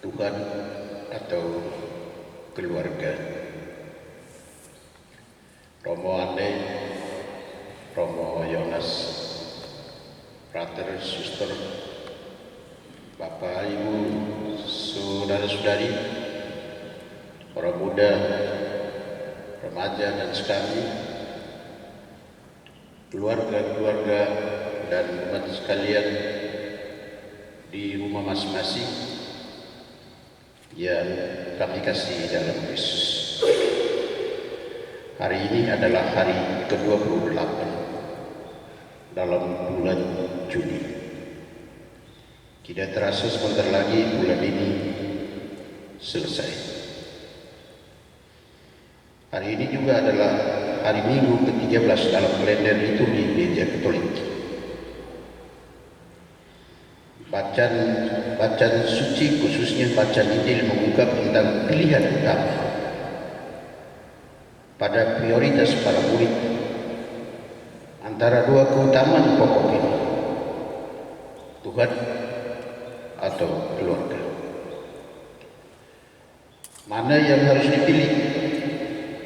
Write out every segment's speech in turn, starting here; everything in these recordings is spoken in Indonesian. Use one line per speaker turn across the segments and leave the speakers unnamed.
Tuhan atau keluarga. Romo Ande, Romo Yonas, Frater, Suster, Bapak, Ibu, saudara-saudari, orang muda, remaja dan sekali, keluarga-keluarga dan umat sekalian di rumah masing-masing yang kami kasih dalam Kristus. Hari ini adalah hari ke-28 dalam bulan Juni. Tidak terasa sebentar lagi bulan ini selesai. Hari ini juga adalah hari Minggu ke-13 dalam kalender liturgi Gereja Katolik. Bacaan suci, khususnya bacaan Injil, mengungkap tentang pilihan utama pada prioritas para murid antara dua keutamaan pokok ini, Tuhan atau keluarga. Mana yang harus dipilih?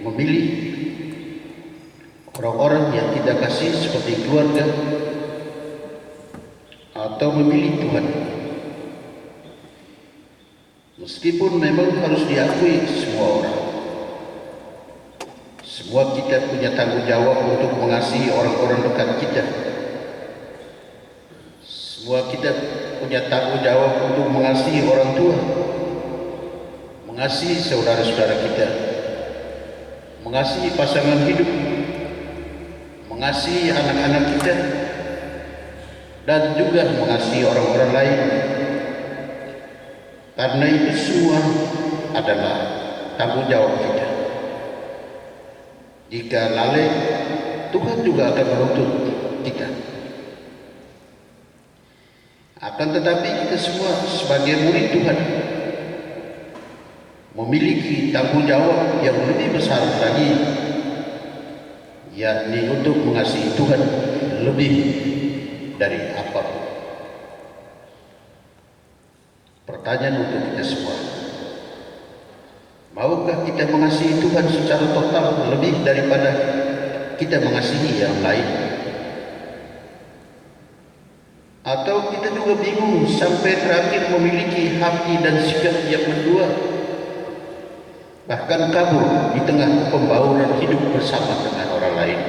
Memilih orang-orang yang kita kasih seperti keluarga, atau memilih Tuhan. Meskipun memang harus diakui semua orang, semua kita punya tanggung jawab untuk mengasihi orang-orang dekat kita. Semua kita punya tanggung jawab untuk mengasihi orang tua, mengasihi saudara-saudara kita, mengasihi pasangan hidup, mengasihi anak-anak kita, dan juga mengasihi orang-orang lain. Karena itu semua adalah tanggung jawab kita. Jika lalai, Tuhan juga akan menuntut kita. Akan tetapi kita semua sebagai murid Tuhan memiliki tanggung jawab yang lebih besar lagi, yakni untuk mengasihi Tuhan lebih dari apapun. Pertanyaan untuk kita semua, maukah kita mengasihi Tuhan secara total lebih daripada kita mengasihi yang lain? Atau kita juga bingung sampai terakhir memiliki hati dan sikap yang mendua, bahkan kabur di tengah pembauran hidup bersama dengan orang lain?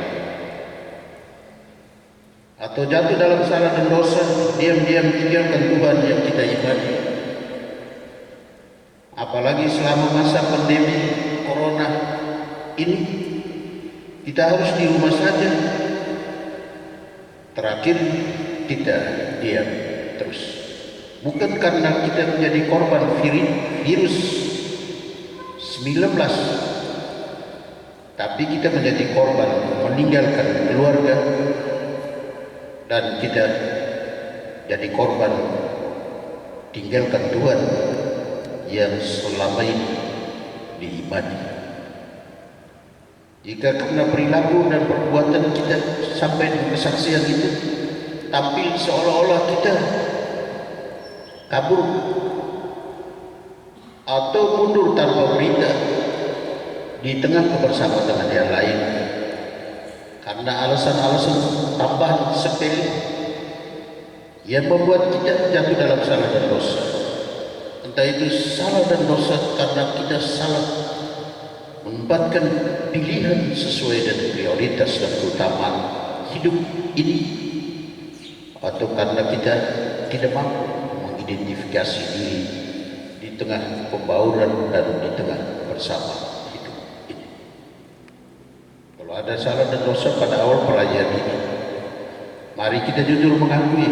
Atau jatuh dalam salah dan dosa, diam-diam tinggalkan Tuhan yang kita imani? Apalagi selama masa pandemi corona ini, kita harus di rumah saja. Terakhir kita diam terus, bukan karena kita menjadi korban virus 19, tapi kita menjadi korban meninggalkan keluarga, dan kita jadi korban tinggalkan Tuhan yang selama ini diimani. Jika karena perilaku dan perbuatan kita sampai di kesaksian itu tampil seolah-olah kita kabur atau mundur tanpa berita di tengah kebersamaan dengan yang lain, karena alasan-alasan tambahan sepele yang membuat kita jatuh dalam salah dan dosa. Entah itu salah dan dosa karena kita salah menempatkan pilihan sesuai dengan prioritas dan keutamaan hidup ini, atau karena kita tidak mampu mengidentifikasi diri di tengah pembauran dan di tengah bersama hidup ini. Kalau ada salah dan dosa pada awal pelajaran ini, mari kita jujur mengakui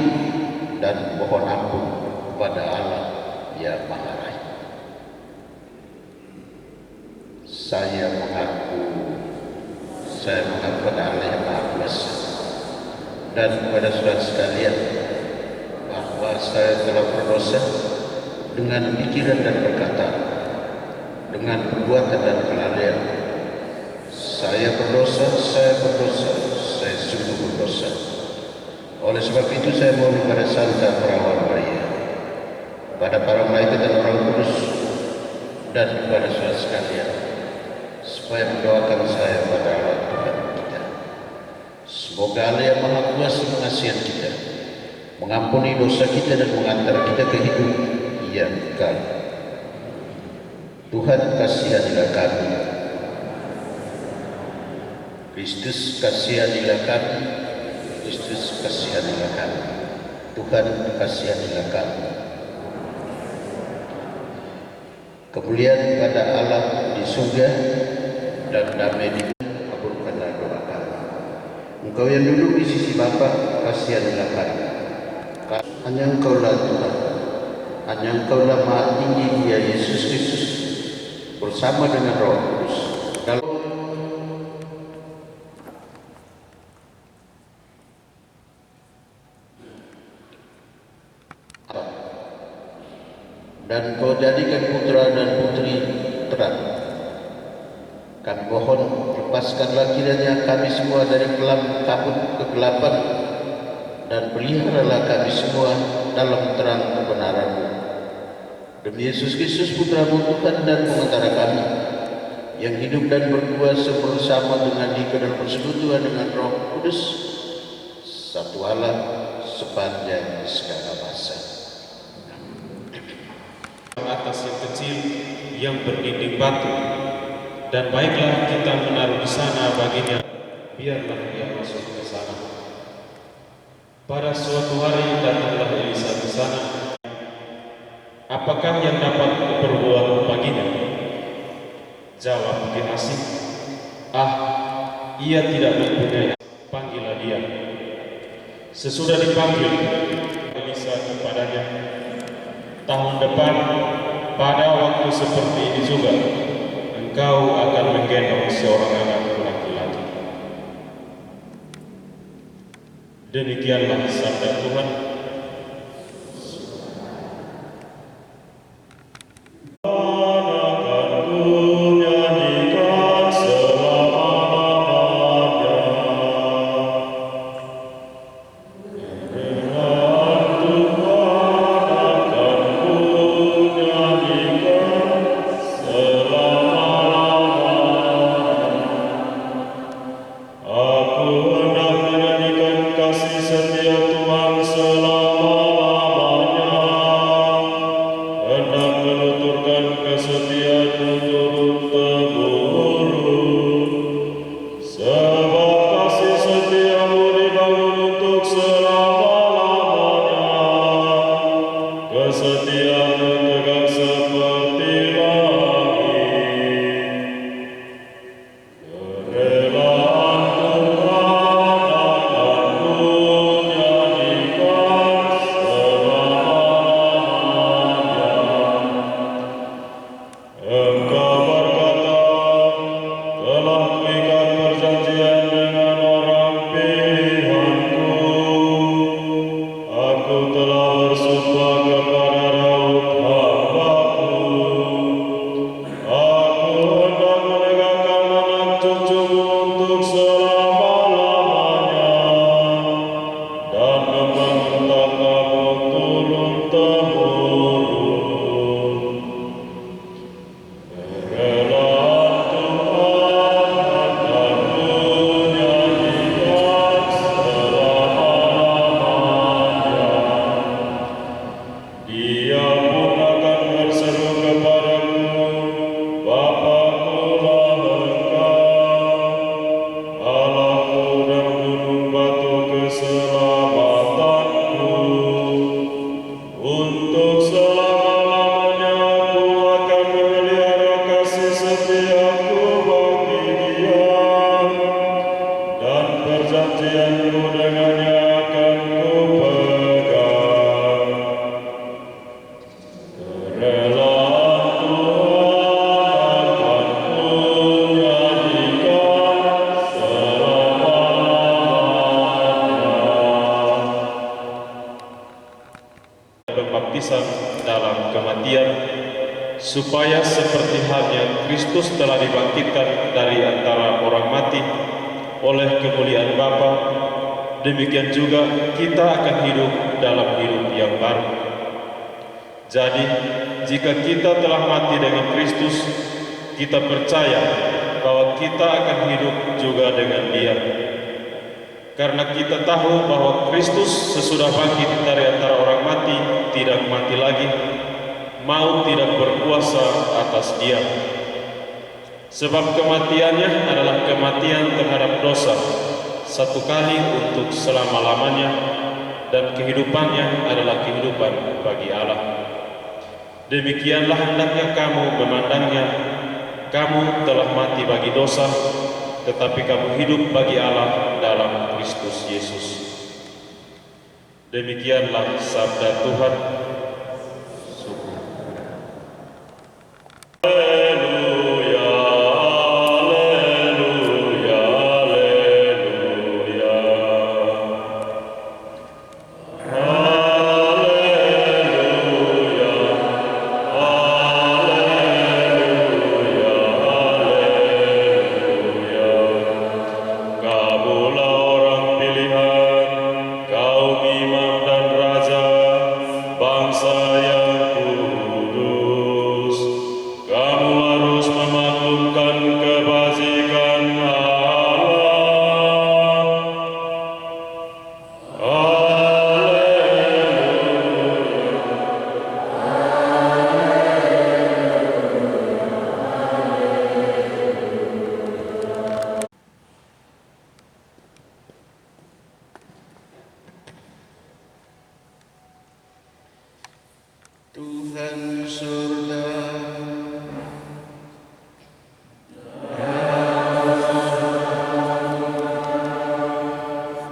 dan mohon ampun kepada Allah yang Maha Rahim. Saya mengaku kepada Allah yang Maha Kuasa dan kepada saudara sekalian bahwa saya telah berdosa dengan pikiran dan perkataan, dengan perbuatan dan kelalaian. Saya berdosa, saya sungguh berdosa. Oleh sebab itu saya mohon kepada Santa Perawan Maria, pada para malaikat dan orang kudus, dan kepada saudara sekalian, supaya mendoakan saya pada Allah Tuhan kita. Semoga Allah yang Maha Kuasa mengasihi kita, mengampuni dosa kita dan mengantar kita ke hidup yang kekal. Tuhan kasihanilah kami. Kristus kasihanilah kami. Kristus kasihanilah kami. Tuhan kasihanilah kami. Kemuliaan pada Allah di surga dan damai di kabulkanlah doa kami. Engkau yang duduk di sisi Bapa, kasihanilah kami. Hanya Engkaulah Tuhan, hanya Engkaulah Maha Tinggi, ya Yesus Kristus, bersama dengan Roh Kudus. Dan Kau jadikan putra dan putri terang. Kami mohon, lepaskanlah kiranya kami semua dari kelam kabut kegelapan, dan peliharalah kami semua dalam terang kebenaran-Mu. Demi Yesus Kristus, Putra-Mu, Tuhan dan Pengantara kami, yang hidup dan berkuasa bersama dengan Dia dalam persekutuan dengan Roh Kudus, satu Allah sepanjang segala masa.
Atas yang kecil yang berdinding batu, dan baiklah kita menaruh di sana baginya, biarlah dia masuk ke sana. Pada suatu hari datanglah Elisa ke sana. Apakah yang dapat kuperbuat baginya? Jawab Gehazi, ia tidak mempunyai. Panggillah dia. Sesudah dipanggil, Elisa kepadanya, tahun depan pada waktu seperti ini juga engkau akan menggendong seorang anak laki-laki. Demikianlah sabda Tuhan. Baptisan dalam kematian, supaya seperti halnya Kristus telah dibangkitkan dari antara orang mati oleh kemuliaan Bapa, demikian juga kita akan hidup dalam hidup yang baru. Jadi, jika kita telah mati dengan Kristus, kita percaya bahwa kita akan hidup juga dengan Dia. Karena kita tahu bahwa Kristus sesudah bangkit dari antara orang mati tidak mati lagi, maut tidak berkuasa atas Dia. Sebab kematiannya adalah kematian terhadap dosa, satu kali untuk selama-lamanya, dan kehidupannya adalah kehidupan bagi Allah. Demikianlah hendaknya kamu memandangnya. Kamu telah mati bagi dosa, tetapi kamu hidup bagi Allah dalam Kristus Yesus. Demikianlah sabda Tuhan. Haleluya, haleluya, haleluya. Haleluya, haleluya, haleluya. Kamulah orang pilihan, kaum imam dan raja, bangsa yang kudus. Kamu harus memaklumkan kebajikan Allah. Haleluya.
Tuhan surga,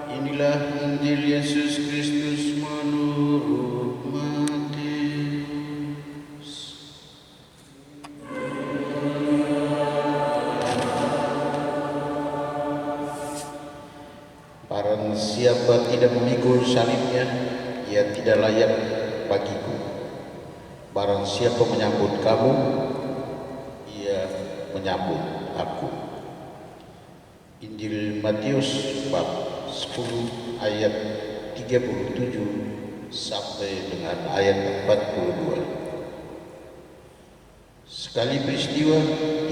inilah Injil Yesus Kristus menurut Matius. Barang siapa tidak memikul salibnya, ia tidak layak bagiku. Barang siapa menyambut kamu, ia menyambut aku. Injil Matius bab 10 ayat 37 sampai dengan ayat 42. Sekali peristiwa,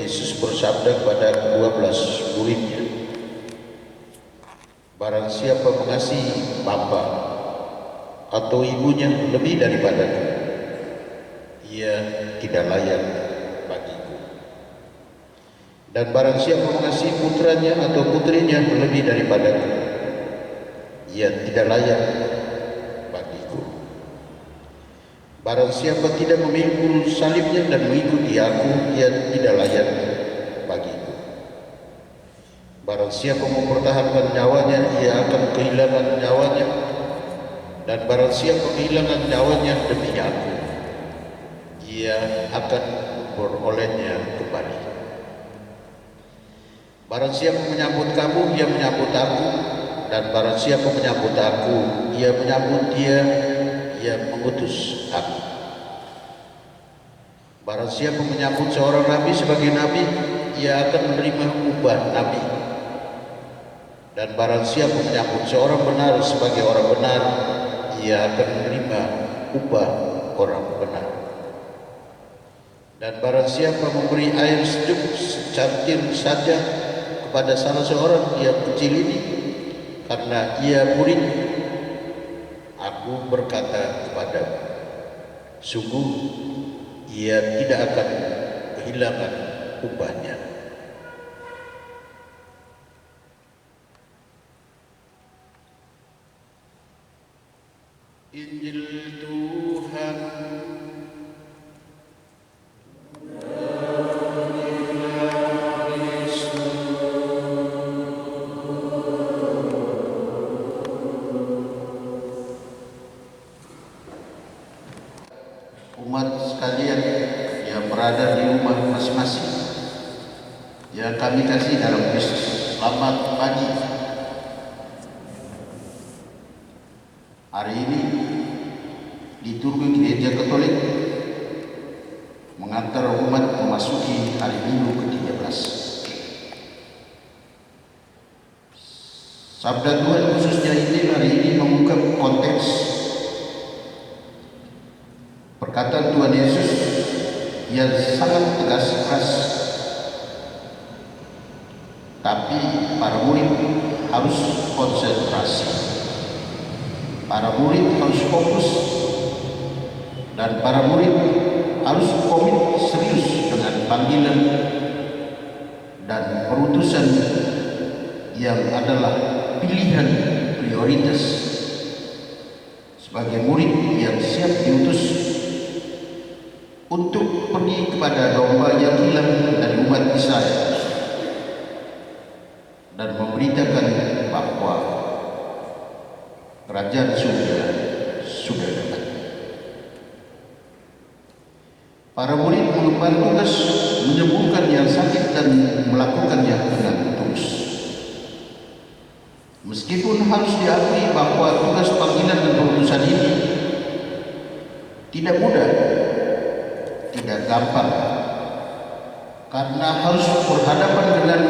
Yesus bersabda kepada ke-12 muridnya, barang siapa mengasihi bapa atau ibunya lebih daripadaku, ia tidak layak bagiku. Dan barang siapa mengasihi putranya atau putrinya lebih daripadaku, ia tidak layak bagiku. Barang siapa tidak memikul salibnya dan mengikuti aku, ia tidak layak bagiku. Barang siapa mempertahankan nyawanya, ia akan kehilangan nyawanya. Dan barang siapa kehilangan nyawanya demi aku, ia akan memperolehnya kembali. Barang siapa menyambut kamu, ia menyambut aku. Dan barang siapa menyambut aku, ia menyambut dia yang mengutus aku. Barang siapa menyambut seorang nabi sebagai nabi, ia akan menerima upah nabi. Dan barang siapa menyambut seorang benar sebagai orang benar, ia akan menerima upah orang benar. Dan barang siapa memberi air sejuk secangkir saja kepada salah seorang yang kecil ini, karena ia murid, aku berkata kepadamu, sungguh ia tidak akan kehilangan upahnya. Injil Tuhan. Umat sekalian yang berada di rumah masing-masing yang kami kasih dalam Kristus, selamat pagi. Hari ini liturgi Gereja Katolik mengantar umat memasuki hari Minggu ke-13. Sabda Tuhan khususnya ini hari ini mengungkap konteks perkataan Tuhan Yesus yang sangat tegas keras. Tapi para murid harus konsentrasi. Para murid harus fokus. Dan para murid harus komit serius dengan panggilan dan perutusan yang adalah pilihan prioritas sebagai murid yang siap diutus untuk pergi kepada domba yang hilang dari umat Israel dan memberitakan bahwa kerajaan surga sudah dekat. Para murid mengemban tugas menyembuhkan yang sakit dan melakukannya dengan tulus. Meskipun harus diakui bahwa tugas panggilan dan perutusan ini tidak mudah, tidak gampang, karena harus berhadapan dengan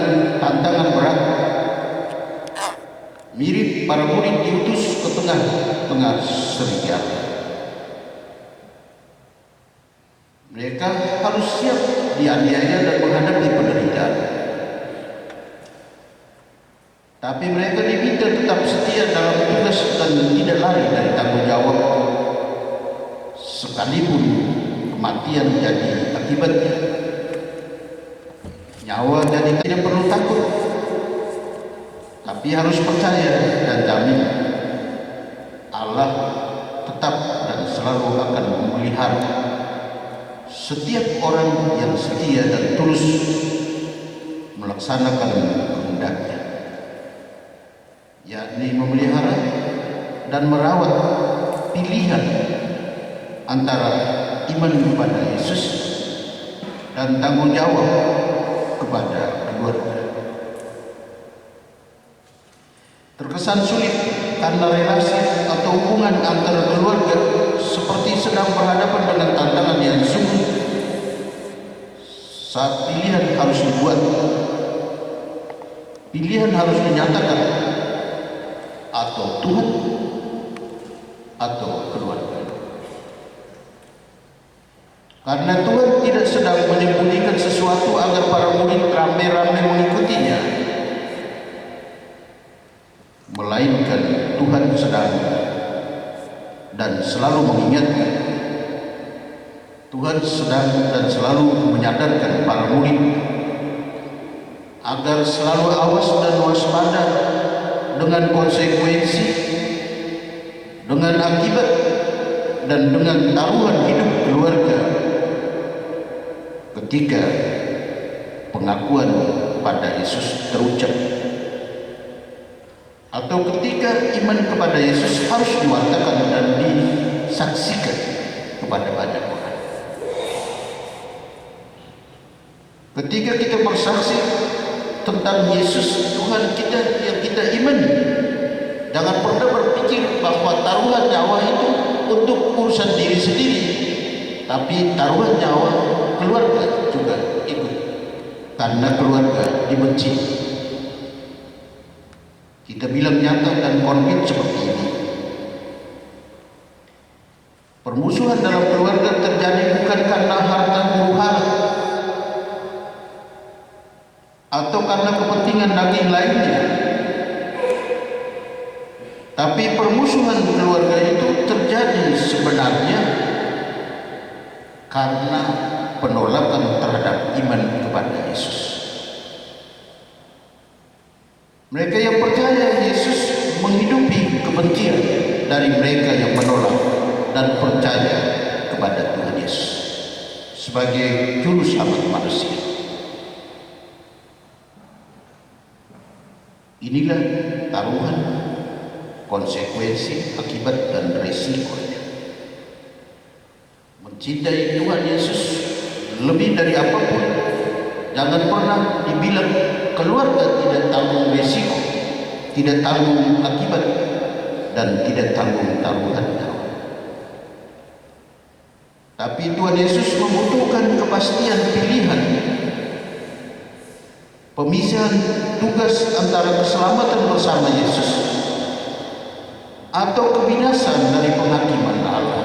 tantangan berat. Mirip para murid diutus ke tengah-tengah serigala. Mereka harus siap dianiaya dan menghadapi penderitaan. Tapi mereka diminta tetap setia dalam tugas dan tidak lari dari tanggung jawab, sekalipun kematian jadi akibatnya. Nyawa jadi tidak perlu takut, tapi harus percaya dan jamin Allah tetap dan selalu akan memelihara setiap orang yang setia dan tulus melaksanakan kehendaknya, yakni memelihara dan merawat pilihan antara iman kepada Yesus dan tanggung jawab kepada keluarga. Terkesan sulit karena relasi atau hubungan antara keluarga seperti sedang berhadapan dengan tantangan yang sungguh. Saat pilihan harus dibuat, pilihan harus dinyatakan, atau Tuhan atau keluarga. Karena Tuhan tidak sedang menyembunyikan sesuatu agar para murid ramai-ramai mengikutinya, melainkan Tuhan sedang dan selalu mengingatkan. Tuhan sedang dan selalu menyadarkan para murid agar selalu awas dan waspada dengan konsekuensi, dengan akibat, dan dengan taruhan hidup keluarga ketika pengakuan pada Yesus terucap, atau ketika iman kepada Yesus harus diwartakan dan disaksikan kepada banyak orang. Ketika kita bersaksi tentang Yesus Tuhan kita yang kita imani, jangan pernah berpikir bahwa taruhan nyawa itu untuk urusan diri sendiri, tapi taruhan nyawa keluarga juga ikut, karena keluarga dibenci. Kita bilang nyata dan konflik seperti ini. Permusuhan dalam keluarga terjadi bukan karena harta huru-hara atau karena kepentingan daging lainnya, tapi permusuhan keluarga itu terjadi sebenarnya karena penolakan terhadap iman kepada Yesus. Mereka yang percaya Yesus menghidupi kebencian dari mereka yang menolak dan percaya kepada Tuhan Yesus sebagai juru selamat manusia. Inilah taruhan, konsekuensi, akibat, dan resikonya. Mencintai Tuhan Yesus lebih dari apapun. Jangan pernah dibilang keluarga tidak tanggung resiko, tidak tanggung akibat, dan tidak tanggung taruhan nyawa. Tapi Tuhan Yesus membutuhkan kepastian pilihan, pemisahan tugas antara keselamatan bersama Yesus atau kebinasan dari penghakiman Allah.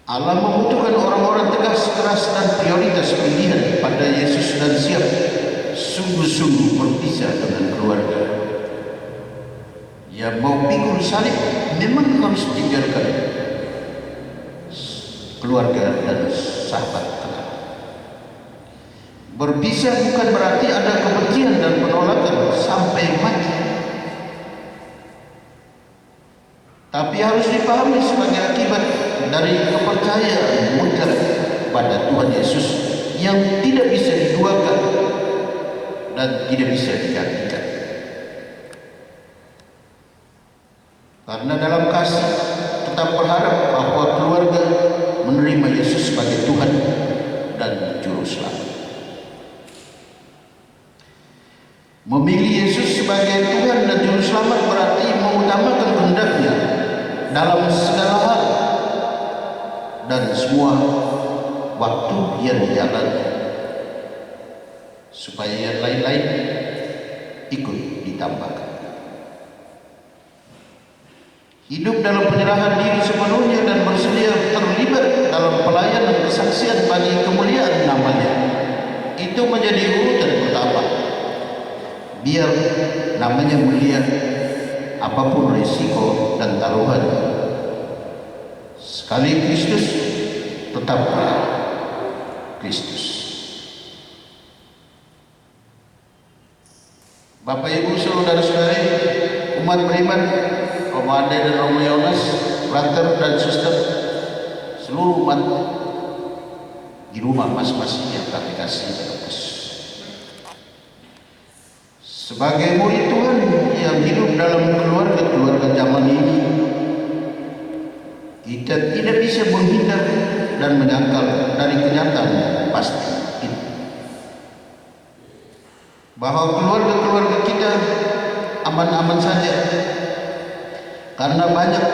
Allah membutuhkan orang-orang tegas, keras, dan prioritas pilihan pada Yesus dan siap sungguh-sungguh berpisah dengan keluarga. Yang mau pikul salib memang harus tinggalkan keluarga dan sahabat kenal. Berpisah bukan berarti ada kebencian dan penolakan sampai mati, tapi harus dipahami sebagai akibat dari kepercayaan mutlak pada Tuhan Yesus yang tidak bisa diduakan dan tidak bisa digantikan. Karena dalam kasih tetap berharap bahwa keluarga menerima Yesus sebagai Tuhan dan Juru Selamat. Memilih Yesus sebagai Tuhan dan Juru Selamat berarti mengutamakan kehendak-Nya dalam segala hal dan semua waktu yang dijalani, supaya yang lain-lain ikut ditambahkan. Hidup dalam penyerahan diri sepenuhnya dan bersedia terlibat dalam pelayanan kesaksian bagi kemuliaan nama-Nya, itu menjadi urutan pertama. Biar namanya mulia, apapun risiko dan taruhan, sekali Kristus tetaplah Kristus. Bapak Ibu saudara-saudari umat beriman, Om Ade dan Om Yonas, brother dan suster, seluruh umat di rumah masing-masing yang kami kasih dan Kristus. Sebagai murid Tuhan yang hidup dalam keluarga zaman ini, kita tidak bisa menghindar dan menyangkal dari kenyataan pasti ini, bahwa keluarga-keluarga kita aman-aman saja, karena banyak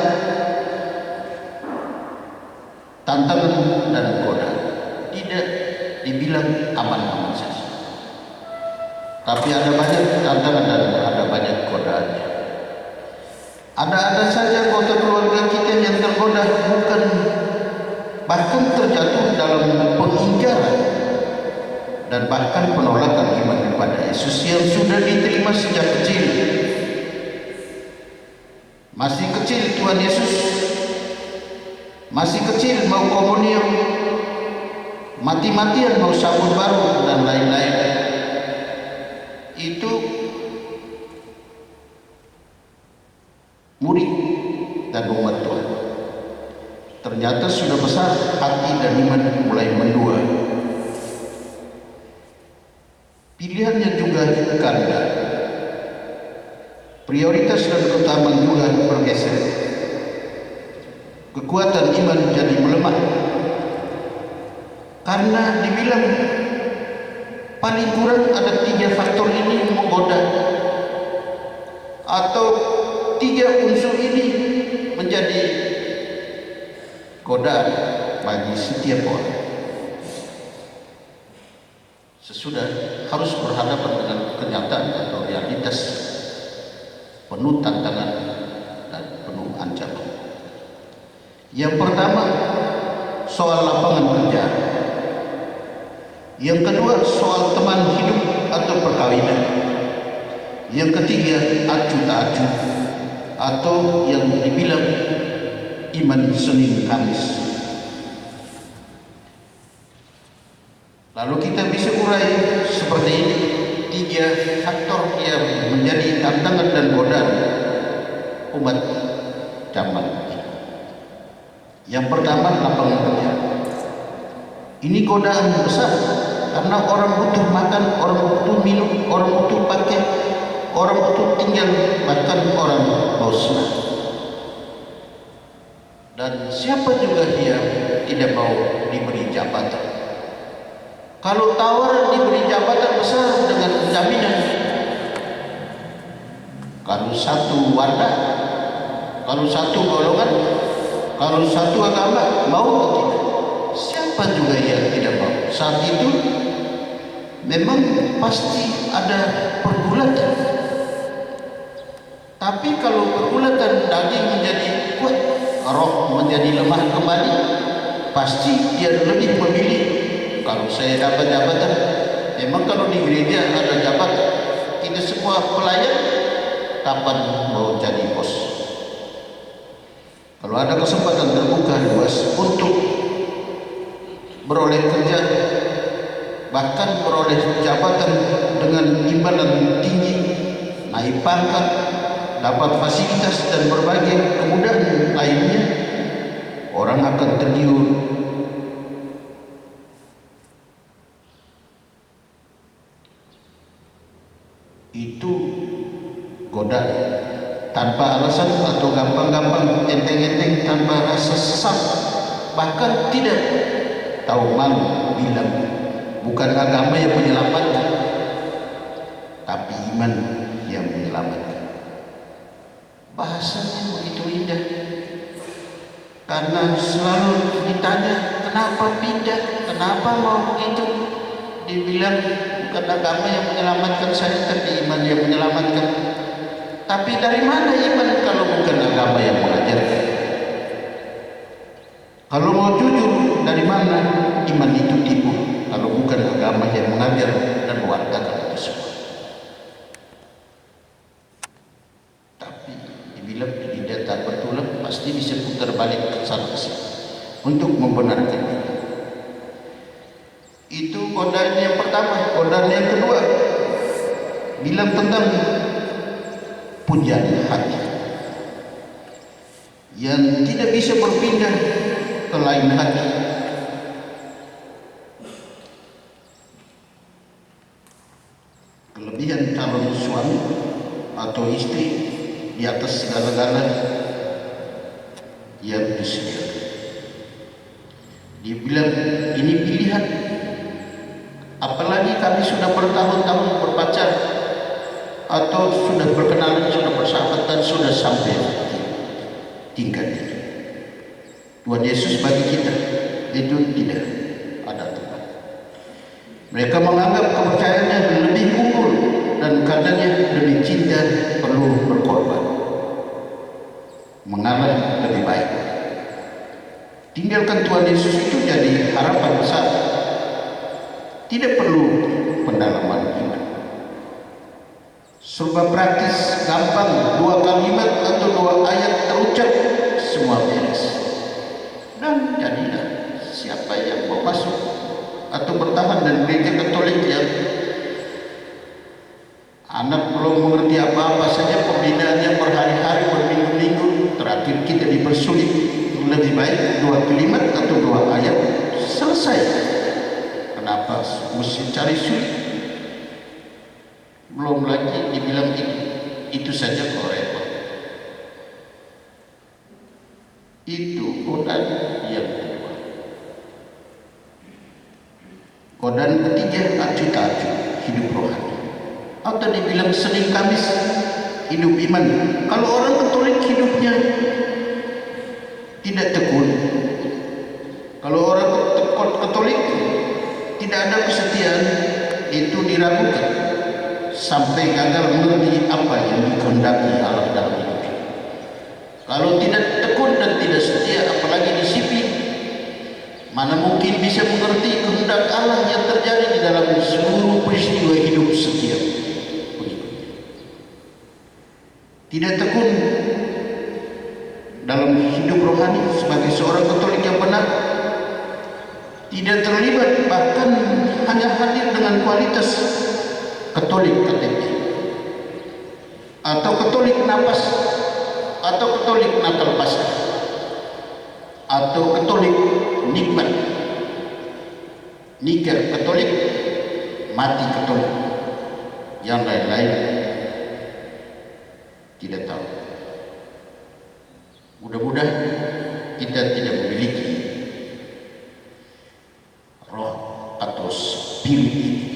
tantangan dan godaan. Tidak dibilang aman-aman saja, tapi ada banyak tantangan dan ada banyak godaan. Ada saja anggota keluarga kita yang tergoda, bukan bahkan terjatuh dalam pengingkaran dan bahkan penolakan iman kepada Yesus yang sudah diterima sejak kecil. Masih kecil Tuhan Yesus, masih kecil mau komunion, mati-matian mau sabun baru dan lain-lain. Itu murid dan umat Tuhan. Ternyata sudah besar hati dan iman mulai mendua. Pilihannya juga ganda. Prioritas dan keutamaan juga bergeser. Kekuatan iman jadi melemah, karena dibilang paling kurang ada 3 faktor ini menggoda, atau 3 unsur ini menjadi godaan bagi setiap orang. Sesudah harus berhadapan dengan kenyataan atau realitas penuh tantangan dan penuh ancaman. Yang pertama, soal lapangan kerja. Yang kedua, soal teman hidup atau perkawinan. Yang ketiga, acu tak acu, atau yang dibilang iman Senin Kamis. Lalu kita bisa urai seperti ini 3 faktor yang menjadi tantangan dan godaan umat zaman. Yang pertama, lapangan kerja. Ini godaan besar, karena orang butuh makan, orang butuh minum, orang butuh pakai, orang butuh tinggal, bahkan orang bosan. Dan siapa juga yang tidak mau diberi jabatan? Kalau tawaran diberi jabatan besar dengan jaminan, kalau satu warna, kalau satu golongan, kalau satu agama, mau atau tidak? Siapa juga yang tidak mau? Saat itu memang pasti ada pergulatan. Tapi kalau pergulatan daging menjadi kuat, roh menjadi lemah kembali, pasti dia lebih memilih kalau saya dapat jabatan. Memang kalau di gereja ada jabatan, tidak semua pelayan kapan mau jadi bos. Kalau ada kesempatan terbuka luas untuk beroleh kerja, bahkan beroleh jabatan dengan imbalan tinggi, naik pangkat, dapat fasilitas dan berbagai kemudahan lainnya, orang akan tergiur. Itu godaan tanpa alasan atau gampang-gampang, enteng-enteng, tanpa rasa sesat, bahkan tidak tahu malu bilang bukan agama yang menyelamatkan, tapi iman yang menyelamatkan. Bahasanya begitu indah, karena selalu ditanya kenapa pindah, kenapa mau begitu. Dibilang bukan agama yang menyelamatkan saya, tapi iman yang menyelamatkan. Tapi dari mana iman kalau bukan agama yang mengajarkan? Kalau mau jujur, dari mana iman itu tipu kalau bukan agama yang mengajar dan mewartakan itu semua? Tapi dibilang di data bertulang pasti bisa putar balik ke sana sini untuk membenarkan itu. Itu godaan yang pertama. Godaan yang kedua bilang tentang pujaan hati yang tidak bisa berpindah ke lain hati. Kelebihan calon suami atau istri di atas segala-galanya yang disediakan. Dia bilang ini pilihan. Apalagi kami sudah bertahun-tahun berpacar atau sudah berkenalan, sudah bersahabat dan sudah sampai tingkat ini. Tuhan Yesus bagi kita itu tidak ada tempat. Mereka menganggap kepercayaannya lebih unggul dan karenanya lebih cinta perlu berkorban. Mengalah lebih baik. Tinggalkan Tuhan Yesus itu jadi harapan besar. Tidak perlu pendalaman iman. Serba praktis, gampang, 2 kalimat atau 2 ayat terucap, semua beres. Dan jadilah siapa yang mau masuk atau bertahan dan gereja Katolik yang anak belum mengerti apa-apa saja, pembinaannya berhari-hari, berminggu-minggu, terakhir kita dipersulit. Lebih baik 2 kalimat atau 2 ayat selesai. Kenapa mesti cari sulit? Belum lagi dibilang itu saja kok repot. Itu godaan yang kedua. Godaan ketiga, acu-acu hidup rohani, atau dibilang Senin Kamis hidup iman. Kalau orang Katolik hidupnya tidak tekun, kalau orang Katolik tidak ada kesetiaan, itu diragukan sampai gagal mengerti apa yang dikehendaki Allah dalam hidupnya. Kalau tidak tekun dan tidak setia, apalagi disiplin, mana mungkin bisa mengerti kehendak Allah yang terjadi di dalam seluruh peristiwa hidup setiap pengikutnya. Tidak tekun dalam hidup rohani sebagai seorang Katolik yang benar, tidak terlibat, bahkan hanya hadir dengan kualitas Katolik KTP atau Katolik napas atau Katolik Natal Paskah atau Katolik nikmat, nikah Katolik, mati Katolik, yang lain-lain tidak tahu. Mudah-mudahan kita tidak memiliki roh atau spirit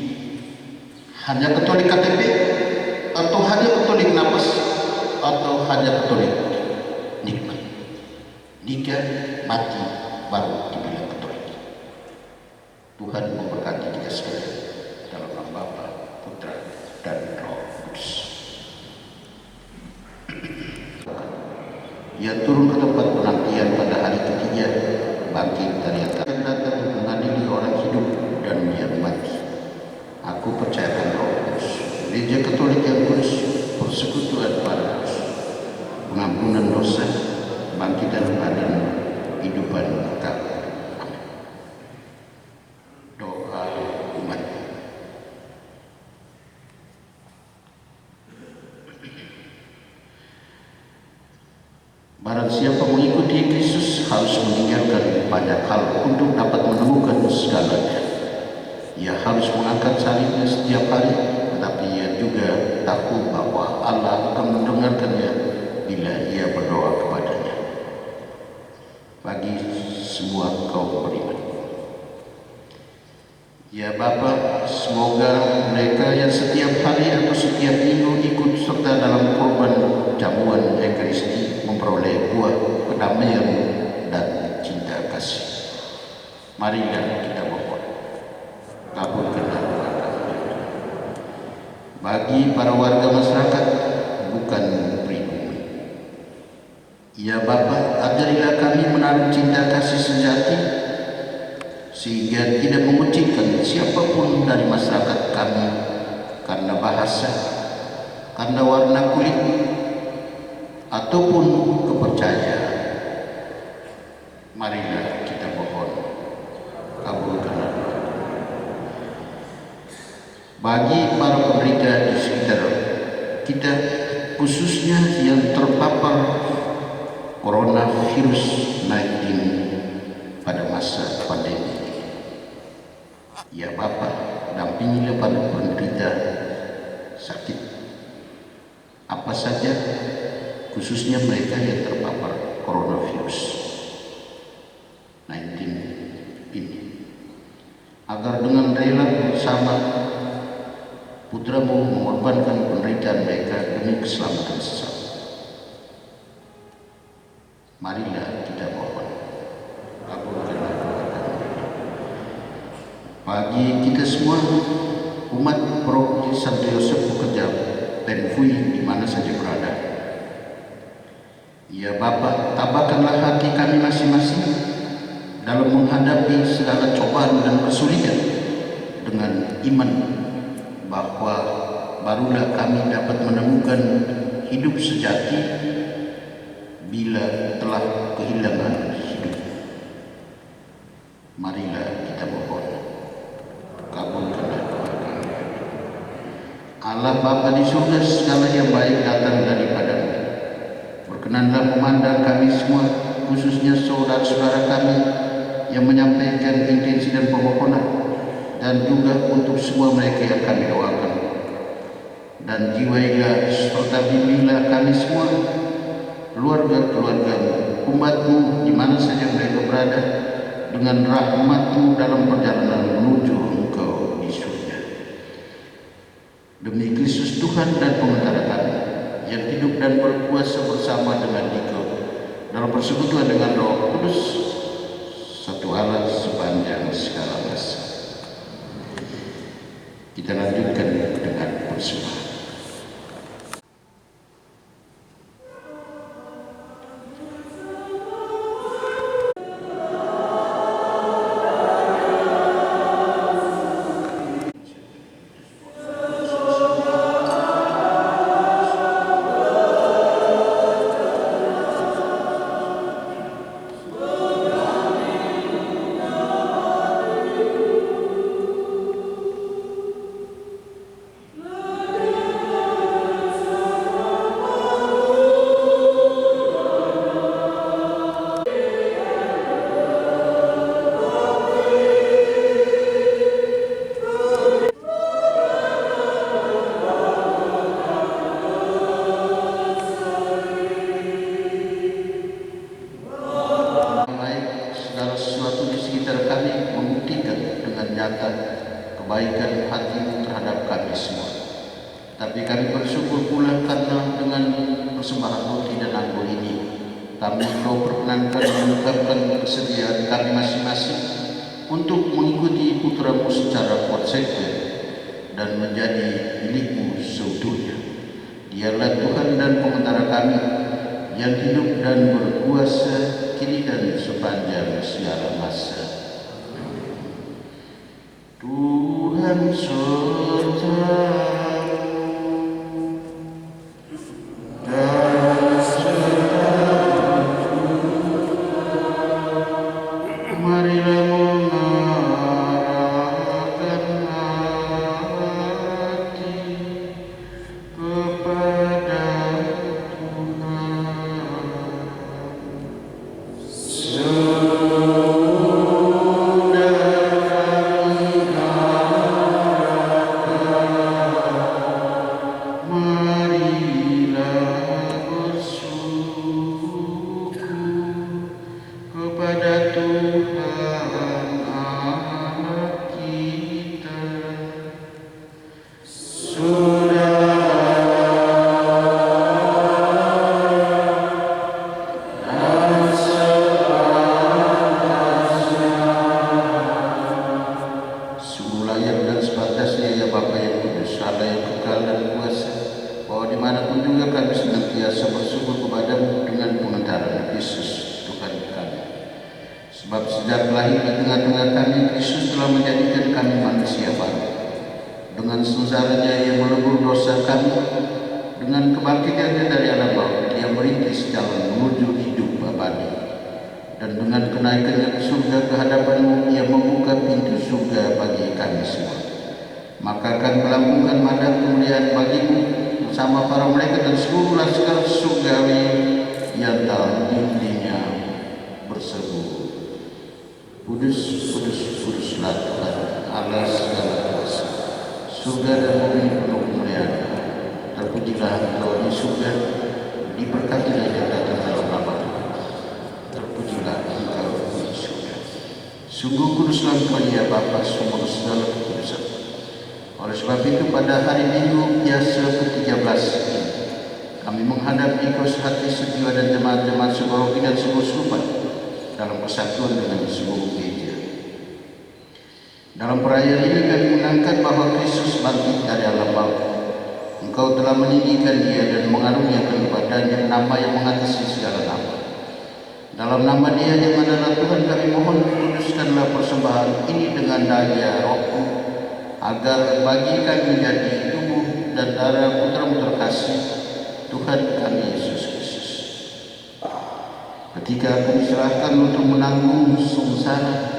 hanya Katolik KTP atau hanya Katolik napas atau hanya Katolik nikmat, nikah, mati, baru dibilang Katolik. Tuhan memberkati kita sekalian dalam nama Bapa, Putra, dan Roh Kudus. Ia turun ke tempat penantian pada hari ketiga, bangkit dari dosa, bangkitan badan, kehidupan kekal. Amin. Doa umat. Barang siapa mengikuti Kristus harus meninggalkan banyak hal untuk dapat menemukan segalanya. Ia harus mengangkat salibnya setiap hari, tetapi ia juga tahu bahwa Allah akan mendengarkannya bila ia berdoa kepadanya. Bagi semua kaum beriman, ya Bapa, semoga mereka yang setiap hari atau setiap minggu ikut serta dalam korban jamuan Ekaristi memperoleh buah kedamaian dan cinta kasih. Marilah kita mohon, kabulkanlah doa kami. Bagi para warga masyarakat bukan pribumi, ya Bapa, ajarilah kami menaruh cinta kasih sejati sehingga tidak memucikkan siapapun dari masyarakat kami karena bahasa, karena warna kulit, ataupun kepercayaan. Marilah kita mohon, kabulkanlah. Bagi para penderita di sekitar kita, khususnya yang terpapar coronavirus 19 pada masa pandemi, ya Bapa, dampingilah para penderita sakit apa saja, khususnya mereka yang terpapar coronavirus 19 ini, agar dengan rela bersama putramu mengorbankan penderitaan mereka demi keselamatan sesama. Marilah kita mohon, kabulkanlah doa kami. Bagi kita semua, umat Paroki Santo Yosef Bukejang dan Fui di mana saja berada, ya Bapa, tabahkanlah hati kami masing-masing dalam menghadapi segala cobaan dan kesulitan dengan iman bahwa barulah kami dapat menemukan hidup sejati bila telah kehilangan hidup. Marilah kita mohon, kabulkanlah doa kami. Allah Bapa di surga, segala yang baik datang daripada-Mu. Berkenanlah memandang kami semua, khususnya saudara-saudara kami yang menyampaikan intensi dan permohonan, dan juga untuk semua mereka yang kami doakan. Dan jiwailah serta bimbinglah kami semua, keluarga-keluarga-Mu, umat-Mu di mana saja mereka berada, dengan rahmat-Mu dalam perjalanan menuju Engkau di surga. Demi Kristus Tuhan dan Pengantara kami, yang hidup dan berkuasa bersama dengan Dikau dalam persekutuan dengan Roh Kudus, satu Allah sepanjang segala masa. Kita lanjutkan dengan persembahan. Kebaikan hati-Mu terhadap kami semua. Tapi kami bersyukur pula karena dengan persembahan roti dan anggur ini, kami Engkau perkenankan mengungkapkan kesediaan kami masing-masing untuk mengikuti putra-Mu secara konsekuen dan menjadi milik-Mu seutuhnya. Dialah Tuhan dan Pengantara kami, yang hidup dan berkuasa kini dan sepanjang segala masa. Tuhan serta-Mu dan serta telah menjadikan kami manusia baru. Dengan sengsaranya Ia melebur dosa kami, dengan kebangkitannya dari alam maut Ia merintis jalan menuju hidup abadi, dan dengan kenaikannya ke surga ke hadapan-Mu Ia membuka pintu surga bagi kami semua. Maka akan melambungkan mandat kemuliaan bagi-Mu bersama para malaikat dan seluruh laskar surgawi yang dalam dindingnya berseru, Kudus, kudus, kuduslah Tuhan Allah segala kuasa. Surga dan bumi penuh kemuliaan. Terpujilah Engkau di surga, diberkatilah yang datang dalam nama Tuhan. Terpujilah Engkau di surga. Sungguh kuduslah Engkau ya Bapa, sumber segala kekudusan. Oleh sebab itu pada hari Minggu biasa ke-13 ini, kami menghadap Engkau sehati sejiwa dan jemaat-jemaat sebarogi dan seluruh serupan dalam kesatuan dengan seluruh gereja. Dalam perayaan ini kami mengangkat bahwa Kristus bangkit dari alam maut. Engkau telah meninggikan Dia dan mengaruniakan kepadanya nama yang mengatasi segala nama. Dalam nama Dia yang adalah Tuhan, kami mohon kuduskanlah persembahan ini dengan daya Roh-Mu, agar bagi kami menjadi tubuh dan darah Putra-Mu terkasih, Tuhan kami Yesus Kristus. Ketika kami diserahkan untuk menanggung sengsara,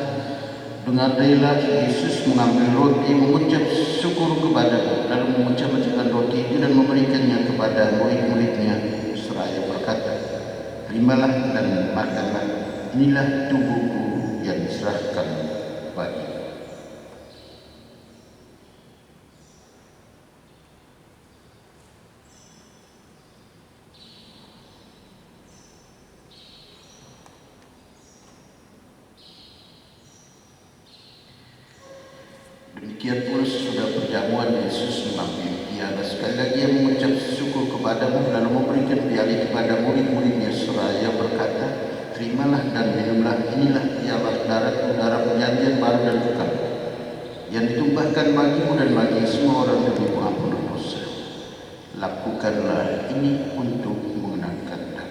dengan rela Yesus mengambil roti, mengucap syukur kepada-Mu, lalu memecah-mecahkan roti itu dan memberikannya kepada murid-murid-Nya seraya berkata, terimalah dan makanlah, inilah tubuhku yang diserahkan bagi. Demikian pula sesudah perjamuan Yesus mengambil piala, sekali lagi Ia mengucap syukur kepada-Mu lalu memberikan piala kepada murid-murid-Nya seraya berkata, terimalah dan minumlah, inilah piala darah-Ku, darah perjanjian baru dan kekal, yang ditumpahkan bagi-Mu dan bagi semua orang demi pengampunan dosa. Lakukanlah ini untuk mengenangkan aku.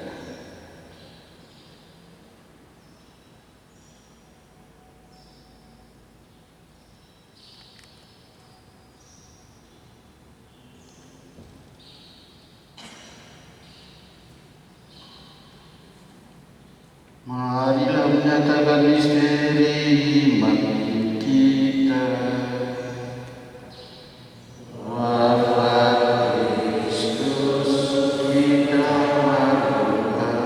Marilah menyatakan misteri iman kita. Wafat Kristus kita maklumkan,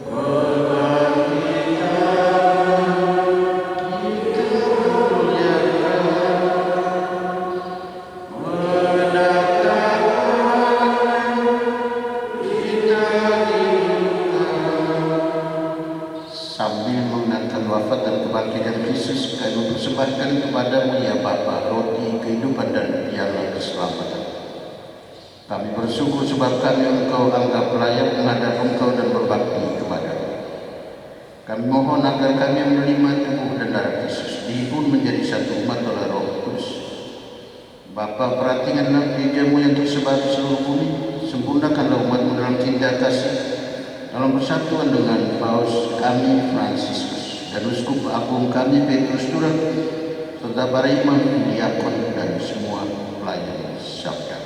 kebangkitan kita muliakan, mendatangkan kita sambil mengenangkan wafat dan kebangkitan Kristus, kami mempersembahkan kepada-Mu ya Bapa roti kehidupan dan piala keselamatan. Kami bersyukur sebab kami Engkau anggap layak menghadap Engkau dan berbakti kepada-Mu. Kami mohon agar kami menerima tubuh dan darah Kristus, dihibur menjadi satu umat oleh Roh Kudus. Bapa, perhatikanlah gereja-Mu yang tersebar di seluruh bumi, sempurnakanlah umat-Mu dalam cinta kasih, dalam persatuan dengan Paus kami Fransiskus dan Uskup Agung kami Petrus Durang, serta para imam, diakon dan semua pelayan sabda.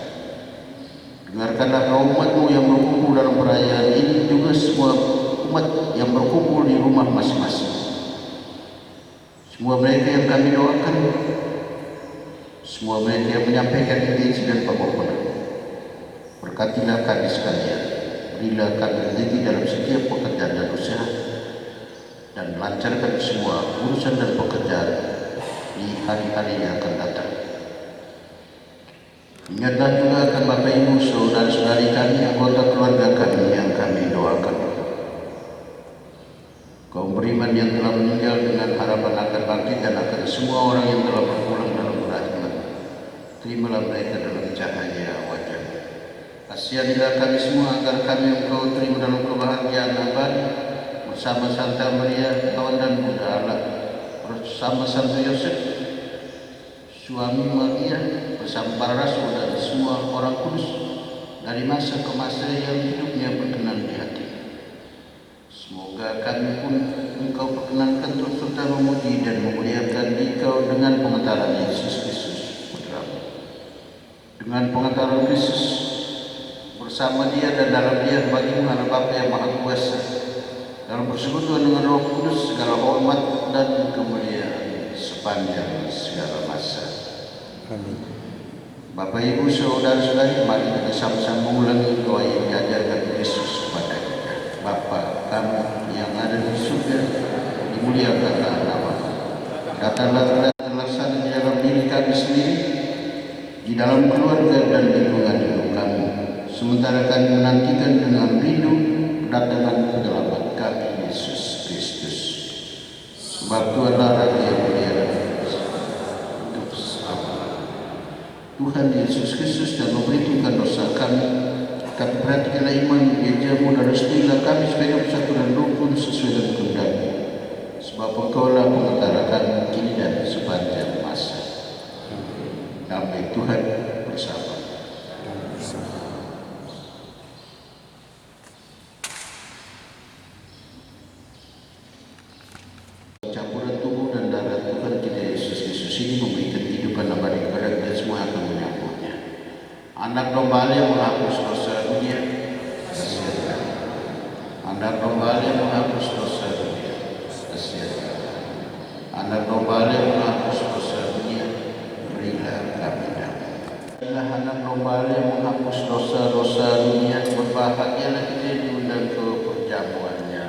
Dengarkanlah kaum umat-Mu yang berkumpul dalam perayaan ini, juga semua umat yang berkumpul di rumah masing-masing. Semua mereka yang kami doakan, semua mereka yang menyampaikan intensi dan permohonan, berkatilah kami sekalian. Berilah kami rezeki dalam setiap pekerjaan dan usaha, dan lancarkan semua urusan dan pekerjaan di hari-hari yang akan datang. Ingatlah juga akan Bapak Ibu, saudara-saudari kami, anggota keluarga kami yang kami doakan. Kaum beriman yang telah meninggal dengan harapan akan bangkit, dan akan semua orang yang telah berpulang dalam rahmat. Terimalah mereka dalam cahaya wajah. Kasihanilah kami semua agar kami Engkau terima dalam kebahagiaan abadi bersama Santa Maria, kawan dan Bunda Allah, bersama Santo Yosef, suami Maria, bersama para rasul dan semua orang kudus, dari masa ke masa yang hidupnya berkenan di hati. Semoga kami pun Engkau perkenankan turut serta memuji dan memuliakan Engkau dengan pengetahuan Yesus Kristus Putra-Mu. Dengan pengetahuan Kristus bersama Dia dan dalam Dia bagimu Allah Bapa yang Maha Kuasa, dalam persekutuan dengan Roh Kudus, segala hormat dan kemuliaan sepanjang segala masa.
Amin.
Bapak, Ibu, saudara-saudari, mari kita sama-sama mengulangi doa yang diajarkan Yesus kepada kita. Bapa kami yang ada di surga, dimuliakanlah nama-Mu. Datanglah terlaksana di dalam diri kami sendiri, di dalam keluarga dan lingkungan hidup kami, sementara kami menantikan dengan rindu kedatangan penyelamat kami Yesus Kristus. Sebab Tuhanlah Raja yang mulia dan untuk selama-lamanya. Tuhan Yesus Kristus dan memperhitungkan dosa kami, tapi perhatikanlah iman gereja-Mu dan restuilah kami sebagai persatuan rukun sesuai dengan kehendak-Mu. Sebab Engkau-lah pengetara kami kini dan sepanjang masa. Damai Tuhan bersama. Campuran tubuh dan darah Tuhan kita Yesus Kristus ini memberikan kehidupan abadi kepada kita semua yang akan menyambutnya. Anak domba Allah yang menghapus dosa dunia, kasihanlah. Anak domba Allah yang menghapus dosa dunia, kasihanlah. Anak domba Allah yang menghapus dosa dunia, berilah kami damai. Inilah anak domba Allah yang menghapus dosa-dosa dunia, berbahagialah kita diundang ke perjamuannya.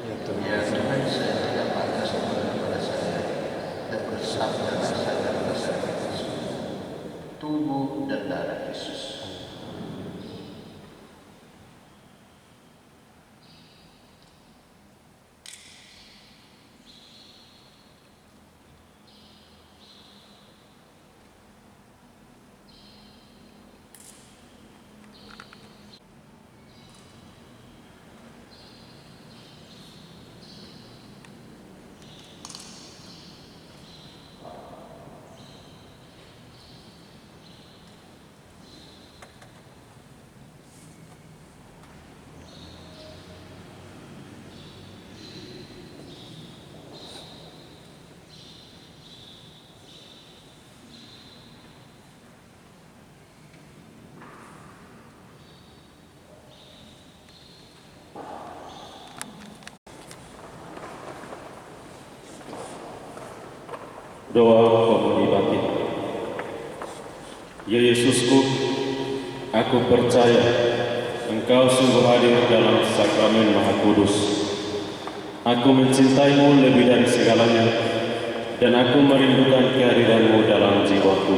Ya Tuhan, saya tidak pantas kepada saya dan bersabda saya tubuh dan darah Yesus.
Doa komuni batin. Ya Yesusku, aku percaya Engkau sungguh hadir dalam sakramen Maha Kudus. Aku mencintaimu lebih dari segalanya, dan aku merindukan kehadiranmu dalam jiwaku.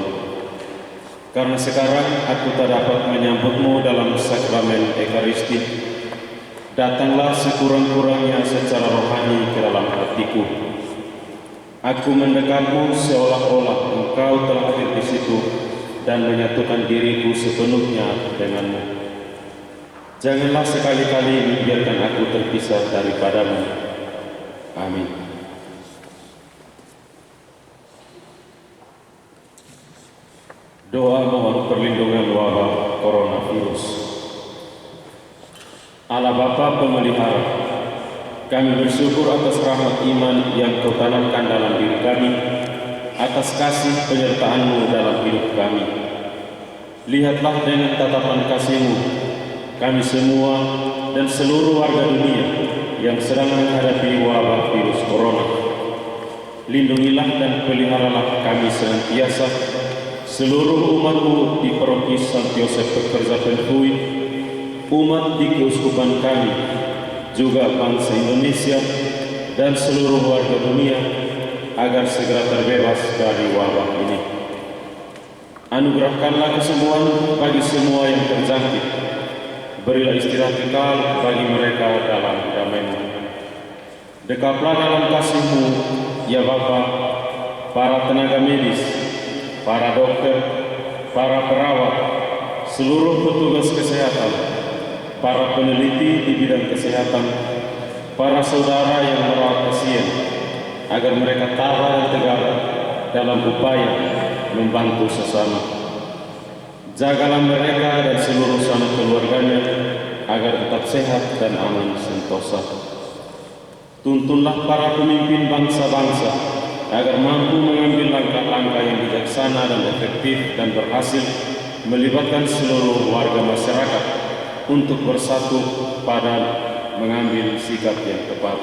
Karena sekarang aku tak dapat menyambutmu dalam sakramen Ekaristi, datanglah sekurang-kurangnya secara rohani ke dalam hatiku. Aku mendekatmu seolah-olah Engkau telah hadir di situ dan menyatukan diriku sepenuhnya denganmu. Janganlah sekali-kali membiarkan aku terpisah daripadamu. Amin. Doa mohon perlindungan wabah coronavirus. Allah Bapa Pemelihara, kami bersyukur atas rahmat iman yang Kau tanamkan dalam diri kami, atas kasih penyertaan-Mu dalam hidup kami. Lihatlah dengan tatapan kasih-Mu, kami semua dan seluruh warga dunia yang sedang menghadapi wabah virus corona. Lindungilah dan peliharalah kami senantiasa, seluruh umat-Mu di Paroki Sant Yosef Pekerja Penhui, umat di keuskupan kami, juga bangsa Indonesia dan seluruh warga dunia, agar segera terbebas dari wabah ini. Anugerahkanlah kesembuhan bagi semua yang terjangkit. Berilah istirahat kekal bagi mereka dalam damai-Mu. Dekaplah dalam kasih-Mu, ya Bapa, para tenaga medis, para dokter, para perawat, seluruh petugas kesehatan, para peneliti di bidang kesehatan, para saudara yang merawat pasien, agar mereka tabah dan tegar dalam upaya membantu sesama. Jagalah mereka dan seluruh sanak keluarganya agar tetap sehat dan aman sentosa. Tuntunlah para pemimpin bangsa-bangsa agar mampu mengambil langkah-langkah yang bijaksana dan efektif dan berhasil melibatkan seluruh warga masyarakat untuk bersatu pada mengambil sikap yang tepat.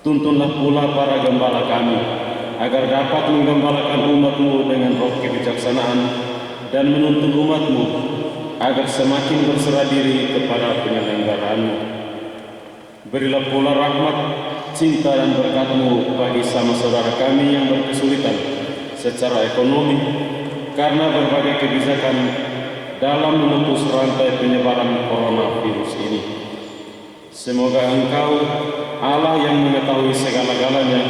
Tuntunlah pula para gembala kami agar dapat menggembalakan umat-Mu dengan roh kebijaksanaan dan menuntun umat-Mu agar semakin berserah diri kepada penyelenggaraan-Mu. Berilah pula rahmat, cinta dan berkat-Mu bagi sama saudara kami yang berkesulitan secara ekonomi karena berbagai kebijakan dalam memutus rantai penyebaran coronavirus ini. Semoga Engkau, Allah yang mengetahui segala-galanya,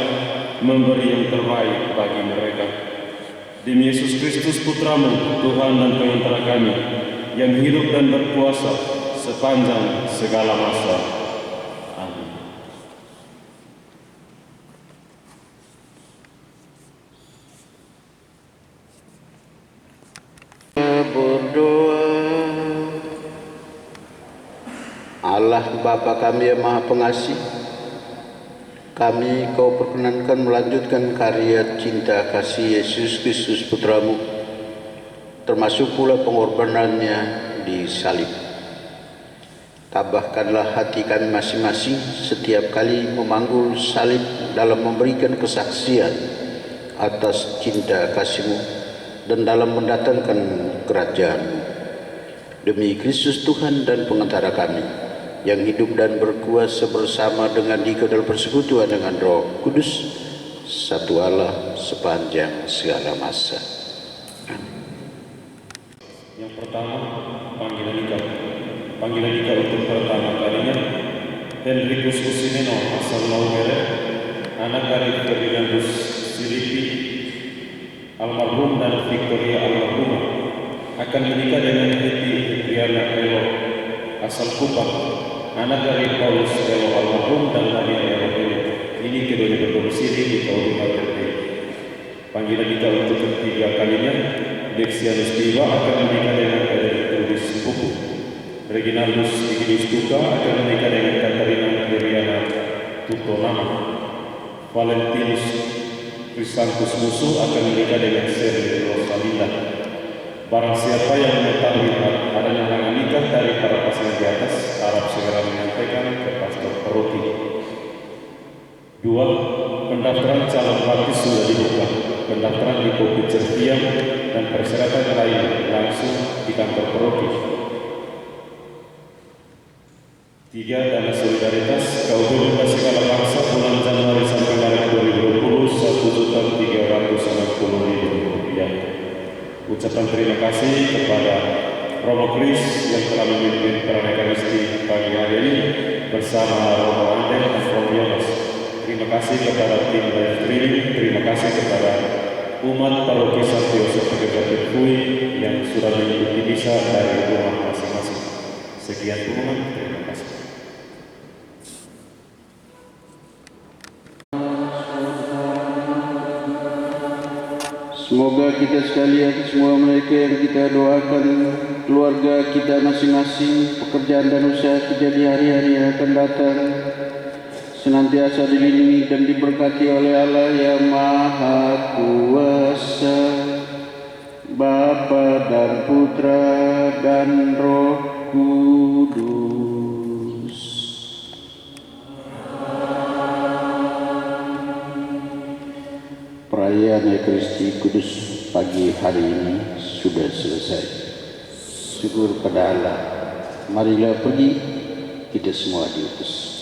memberi yang terbaik bagi mereka. Demi Yesus Kristus Putra-Mu, Tuhan dan Pengantara kami, yang hidup dan berkuasa sepanjang segala masa. Amin.
Berdoa. Allah Bapa kami yang Maha Pengasih, kami Kau perkenankan melanjutkan karya cinta kasih Yesus Kristus Putra-Mu, termasuk pula pengorbanannya di salib. Tabahkanlah hati kami masing-masing setiap kali memanggul salib dalam memberikan kesaksian atas cinta kasih-Mu dan dalam mendatangkan kerajaan-Mu. Demi Kristus Tuhan dan Pengantara kami, yang hidup dan berkuasa bersama dengan Dikau dalam persekutuan dengan Roh Kudus, satu Allah sepanjang segala masa.
Yang pertama, panggilan Ika untuk pertama kalinya, Henrikus Usineno asal Laumere, anak dari Ferdinandus Silipi almarhum dan Victoria almarhumah, akan menikah dengan Hetty Triana Elo asal Kupang, anak dari Paulus Elo almarhum dan Nadia Elo Elo. Ini keduanya berdomisili di Kabupaten B. Panggilan Ika untuk ketiga kalinya, Dexianus Diva akan menikah dengan Edith Pupu. Reginaldus Igidus Tuka akan menikah dengan Katarina Deriana Tutonama. Valentinus Crisantus Musu akan menikah dengan Seri Rosalinda. Barang siapa yang mengetahui adanya undangan nikah dari para pasangan di atas, harap segera menyampaikan ke pastor paroki. 2. Pendaftaran calon baptis sudah dibuka. Pendaftaran di Kopi Certiam dan persyaratan lain langsung di kantor paroki. 3. Dana solidaritas kaum pemuda segala bangsa bulan Januari sampai Maret 2020 Rp1.360.000. Ucapan terima kasih kepada Romo Kris yang telah memimpin Pranekaristi pagi hari ini bersama Romo Ande dan Romo Yonas. Terima kasih kepada tim live streaming, terima kasih kepada umat paroki Santo Yosef Pekerja Kui yang sudah mengikuti misa dari rumah masing-masing. Sekian pengumuman, terima kasih.
Semoga kita sekalian, semua mereka yang kita doakan, keluarga kita masing-masing, pekerjaan dan usaha kita di hari-hari yang akan datang, senantiasa dilindungi dan diberkati oleh Allah yang Maha Kuasa, Bapa dan Putra dan Roh Kudus. Perayaan Ekaristi Kudus pagi hari ini sudah selesai. Syukur pada Allah. Marilah pergi, kita semua diutus.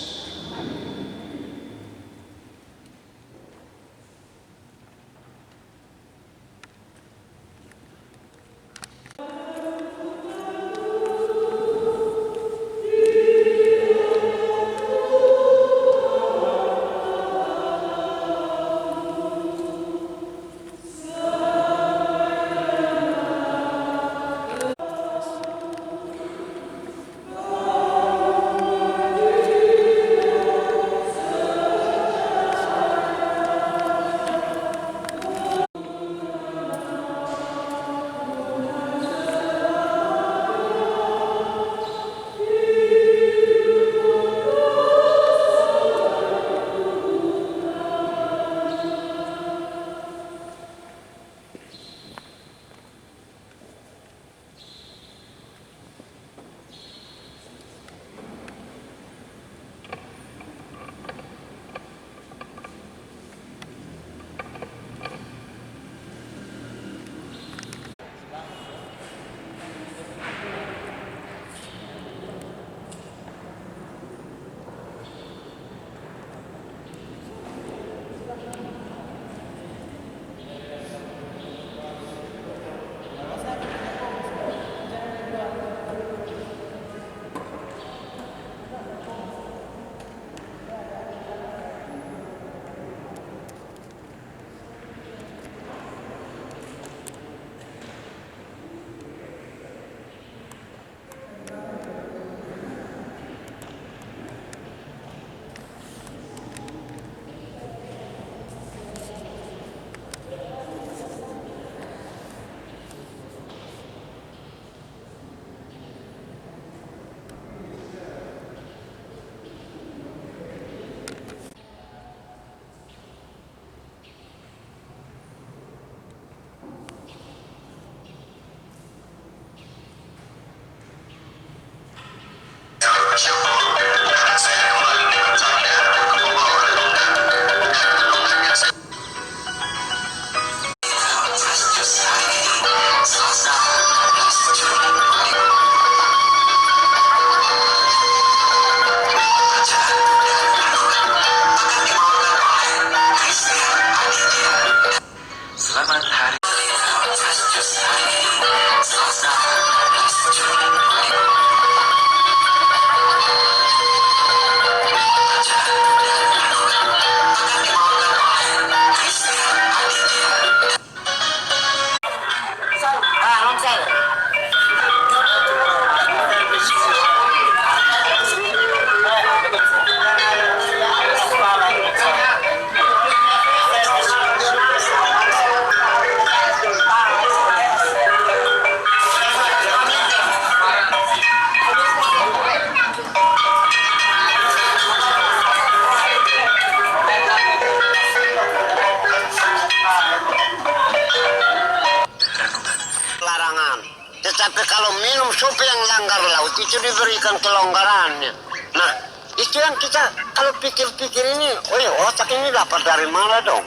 Tapi kalau minum sup yang langgar laut itu diberikan kelonggarannya. Nah, itu yang kita kalau pikir-pikir ini, oh ya, otak ini dapat dari mana dong?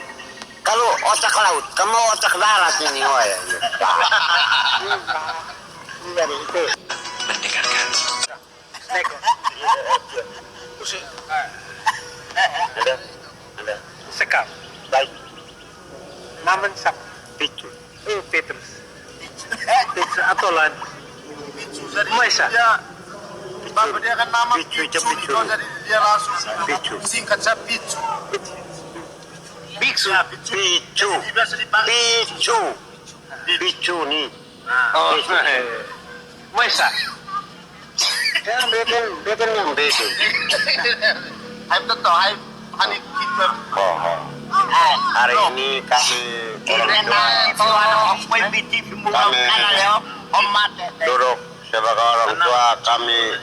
Kalau otak laut, kamu otak darat ini, oh ya. Dari itu.
Mendengarkan.
Ada.
Sekap.
Baik.
Naman sak.
Picu.
Petrus. Petrus Atolan. Maisa.
Bapak dia kan nama
Picu,
Picu,
Picu.
itu jadi dia langsung
Picu.
singkat saya Picu.
Biksu.
Ya, Picu.
Picu.
Jadi biasa dipanggil
Picu. Picu nih.
Oh,
Picu.
Maisa.
Yang beben yang beben.
Hai betul, hai hani kita.
Hari ini kami duduk sebagai orang tua, kami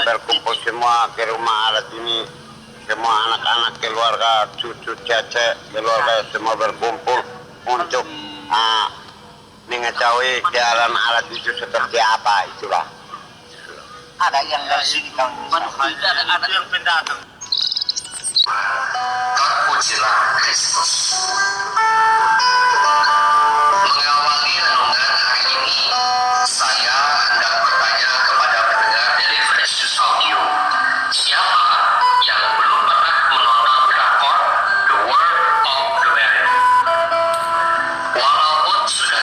berkumpul semua ke rumah adat ini. Semua anak-anak keluarga, cucu, cece, keluarga semua berkumpul untuk mengetahui keadaan alat itu seperti apa, itulah.
Ada yang dari sini kan, ada yang pendatang.
Terpujilah Kristus. Mengawali renungan hari ini, saya hendak bertanya kepada pendengar dari Fresh Audio, siapa yang belum pernah menonton drakor The World of the Buried? Walaupun sudah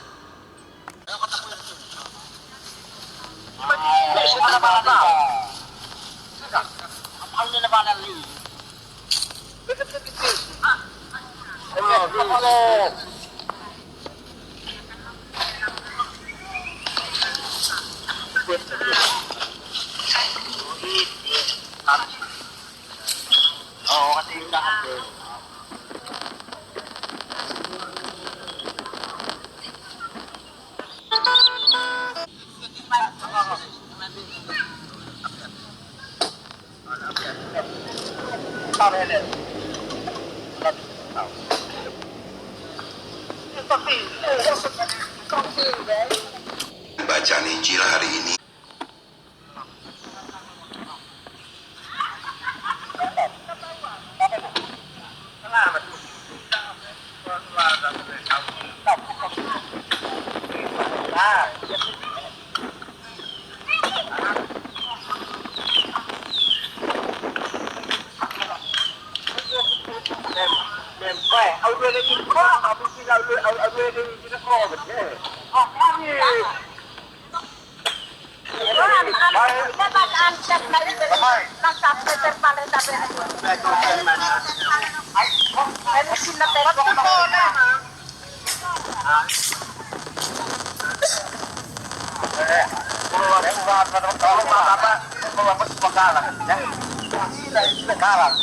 bacaan Injil hari ini.
Sekarang.